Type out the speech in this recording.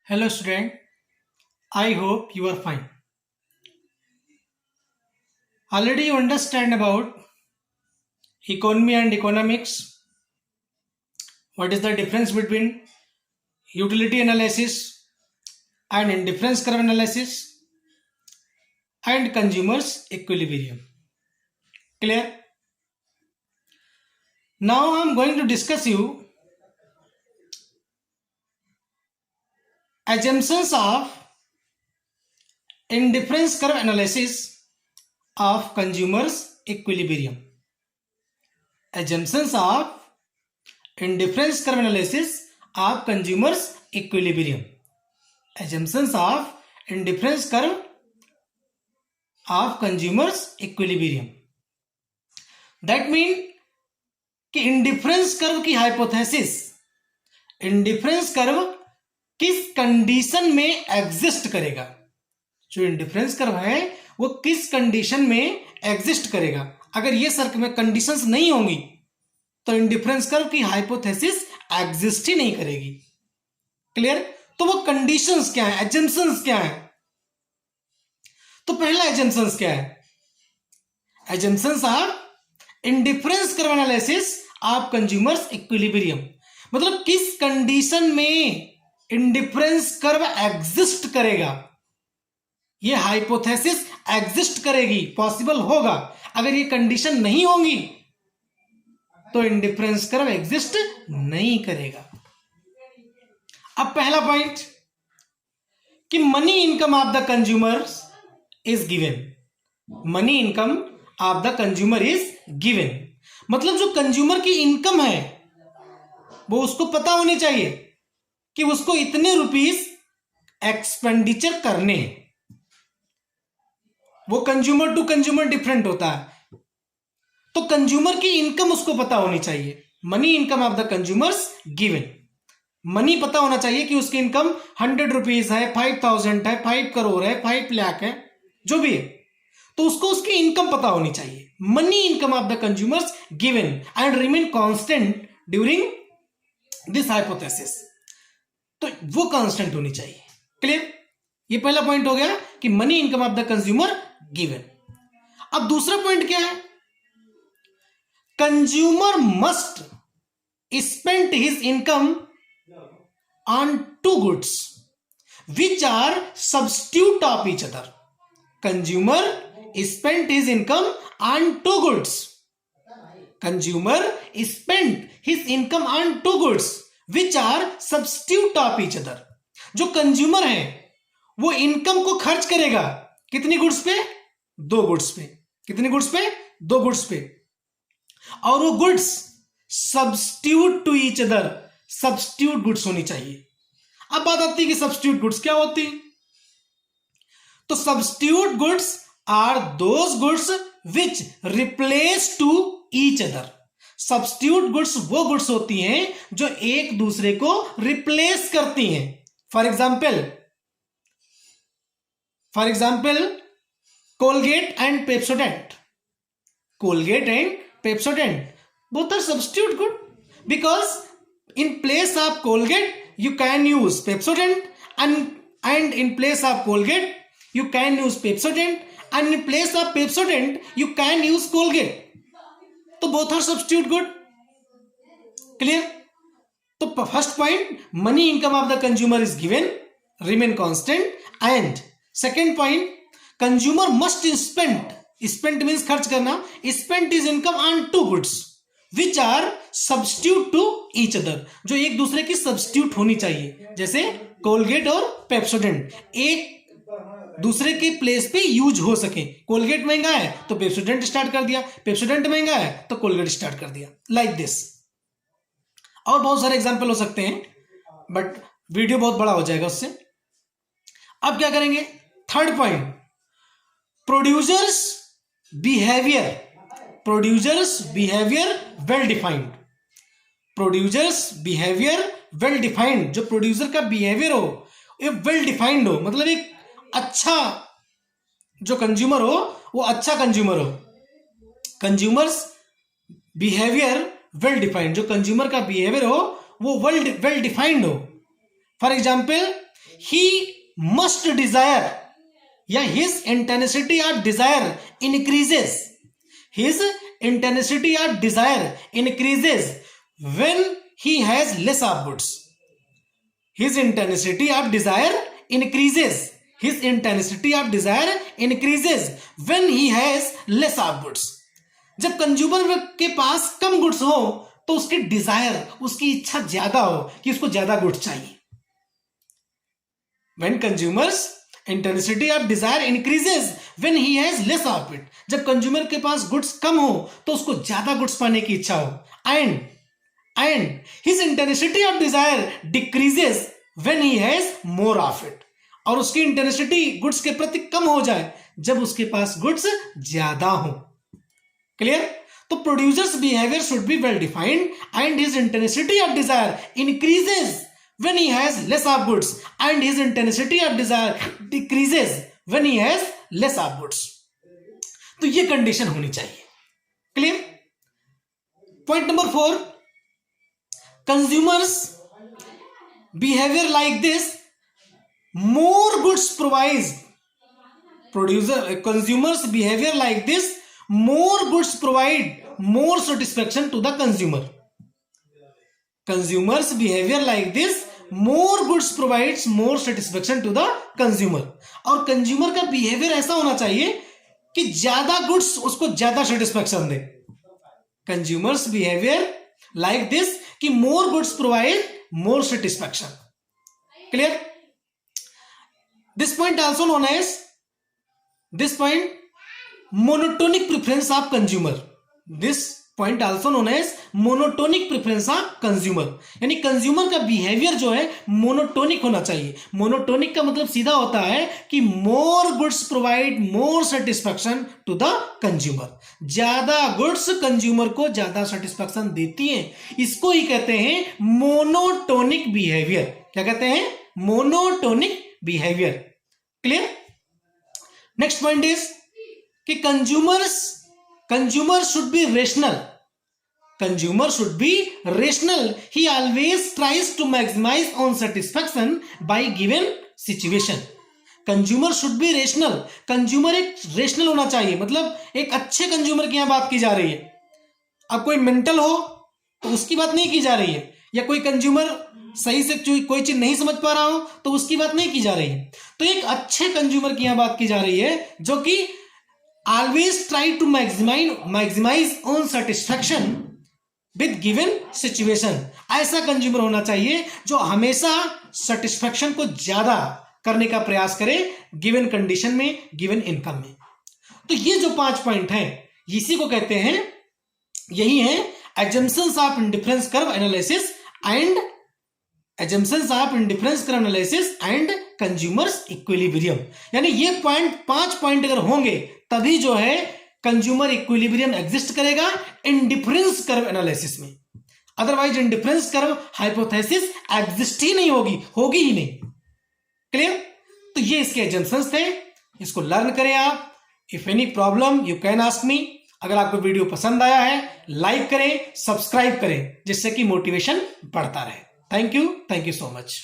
Hello student, I hope you are fine. Already you understand about economy and economics. What is the difference between utility analysis and indifference curve analysis and consumers equilibrium. Clear? Now I am going to discuss you assumptions of indifference curve analysis of consumers equilibrium. Assumptions of indifference curve analysis of consumers equilibrium. Assumptions of indifference curve of consumers equilibrium. That mean कि indifference curve की hypothesis, indifference curve किस condition में exist करेगा, जो indifference curve है वो किस condition में एग्जिस्ट करेगा. अगर ये सर्कल में कंडीशंस नहीं होंगी तो इंडिफरेंस कर्व की हाइपोथेसिस एग्जिस्ट ही नहीं करेगी. क्लियर? तो वो कंडीशंस क्या है, एजम्पशंस क्या है? तो पहला एजम्पशंस क्या है? Assumptions of indifference curve analysis of consumers equilibrium. मतलब किस कंडीशन में इंडिफरेंस कर्व एग्जिस्ट करेगा, ये हाइपोथेसिस एग्जिस्ट करेगी, पॉसिबल होगा. अगर ये कंडीशन नहीं होंगी तो इंडिफरेंस कर्व एग्जिस्ट नहीं करेगा. अब पहला पॉइंट कि money income of the consumer is given. Money income of the consumer is given. मतलब जो कंज्यूमर की इनकम है वो उसको पता होनी चाहिए कि उसको इतने रुपीस एक्सपेंडिचर करने. वो कंज्यूमर टू कंज्यूमर डिफरेंट होता है, तो कंज्यूमर की इनकम उसको पता होनी चाहिए. Money income of the consumers given. Money पता होना चाहिए कि उसकी इनकम 100 रुपीज है, 5000 है, 5 करोड़ है, 5 लाख है, जो भी है, तो उसको उसकी इनकम पता होनी चाहिए. Money income of the consumers given and remain constant during this hypothesis. तो वो कांस्टेंट होनी चाहिए. क्लियर? ये पहला पॉइंट हो गया कि money income of the consumer given. अब दूसरा पॉइंट क्या है? Consumer must spend his income on two goods which are substitute of each other. Consumer spent his income on two goods. Consumer spent his income on two goods which are substitute of each other. जो consumer है वो income को खर्च करेगा कितनी goods पे? 2 goods पे. कितनी गुड्स पे? 2 गुड्स पे. और वो goods substitute to each other, substitute goods होनी चाहिए. अब बात आती है कि सब्स्टिट्यूट गुड्स क्या होती है. तो substitute goods are those goods which replace to each other. Substitute goods वो गुड्स होती हैं जो एक दूसरे को रिप्लेस करती हैं. For example Colgate and Pepsodent. Colgate and Pepsodent both are substitute good because in place of Colgate you can use Pepsodent and in place of Colgate you can use Pepsodent and in place of Pepsodent you can use Colgate. तो both are substitute good. Clear? तो first point, money income of the consumer is given, remain constant. And second point, consumer must spend means खर्च करना, spend his income on two goods which are substitute to each other. जो एक दूसरे की substitute होनी चाहिए, जैसे Colgate और पेप्सोडेंट एक दूसरे के प्लेस पे यूज हो सके. कोलगेट महंगा है तो पेप्सोडेंट स्टार्ट कर दिया, पेप्सोडेंट महंगा है तो कोलगेट स्टार्ट कर दिया. Like this. और बहुत सारे एग्जांपल हो सकते हैं बट वीडियो बहुत बड़ा हो जाएगा उससे. अब क्या करेंगे? Third point, producers behaviour well defined. Producers behaviour well defined. जो प्रोड्यूसर का बिहेवियर हो ये वेल डिफाइंड हो, मतलब एक अच्छा जो कंज्यूमर हो वो अच्छा कंज्यूमर हो. Consumers behaviour well defined. जो कंज्यूमर का बिहेवियर हो वो वेल डिफाइंड हो. For example he must desire या his intensity of desire increases, his intensity of desire increases when he has less of goods, his intensity of desire increases, his intensity of desire increases when he has less of goods. जब consumer के पास कम goods हो तो उसकी Dzire, उसकी इच्छा ज्यादा हो कि उसको ज्यादा गुड्स चाहिए. when consumers intensity of desire increases when he has less of it, जब कंज्यूमर के पास गुड्स कम हो तो उसको ज्यादा गुड्स पाने की इच्छा हो. and his intensity of desire decreases when he has more of it, और उसकी इंटेंसिटी गुड्स के प्रति कम हो जाए जब उसके पास गुड्स ज्यादा हो. क्लियर? तो producers behaviour should be well defined and his intensity of desire increases when he has less of goods and his intensity of desire decreases when he has less of goods. तो ये condition होनी चाहिए. Clear? Point number 4, consumers behavior like this, more goods provides, consumers behavior like this, more goods provide more satisfaction to the consumer. Consumers behavior like this, more goods provides more satisfaction to the consumer. और consumer का behaviour ऐसा होना चाहिए कि ज्यादा goods उसको ज्यादा satisfaction दे. कंज्यूमर्स बिहेवियर लाइक दिस कि more goods provide more satisfaction. Clear? This point also known as, this point monotonic preference of consumer. This point also known as monotonic preference of consumer. यानी consumer का behaviour जो है monotonic होना चाहिए. Monotonic का मतलब सीधा होता है कि more goods provide more satisfaction to the consumer. ज्यादा गुड्स कंज्यूमर को ज्यादा सेटिस्फैक्शन देती हैं. इसको ही कहते हैं मोनोटोनिक बिहेवियर. क्या कहते हैं? Monotonic behaviour. Clear? Next point is कि consumer should be rational. Consumer should be rational. He always tries to maximize on satisfaction by given situation. Consumer should be rational. Consumer एक rational होना चाहिए. मतलब एक अच्छे कंज्यूमर की यहां बात की जा रही है. अब कोई मेंटल हो तो उसकी बात नहीं की जा रही है, या कोई कंज्यूमर सही से कोई चीज नहीं समझ पा रहा हो तो उसकी बात नहीं की जा रही है. तो एक अच्छे कंज्यूमर की यहां बात की जा रही है जो कि always try to maximize on satisfaction with given situation. ऐसा कंज्यूमर होना चाहिए जो हमेशा सेटिस्फैक्शन को ज्यादा करने का प्रयास करे गिवन कंडीशन में, गिवन इनकम में. तो ये जो 5 पॉइंट हैं इसी को कहते हैं, यही है assumptions of indifference curve analysis and assumptions of indifference curve analysis and consumers equilibrium. यानी ये पॉइंट 5 पॉइंट अगर होंगे तभी जो है कंज्यूमर इक्विलिब्रियम एग्जिस्ट करेगा इंडिफरेंस कर्व एनालिसिस में. Otherwise indifference curve hypothesis exist ही नहीं होगी ही नहीं. क्लियर? तो ये इसके एजम्पशंस थे, इसको लर्न करें आप. If any problem you can ask me. अगर आपको वीडियो पसंद आया है लाइक करें, सब्सक्राइब करें जिससे कि मोटिवेशन बढ़ता रहे. Thank you so much.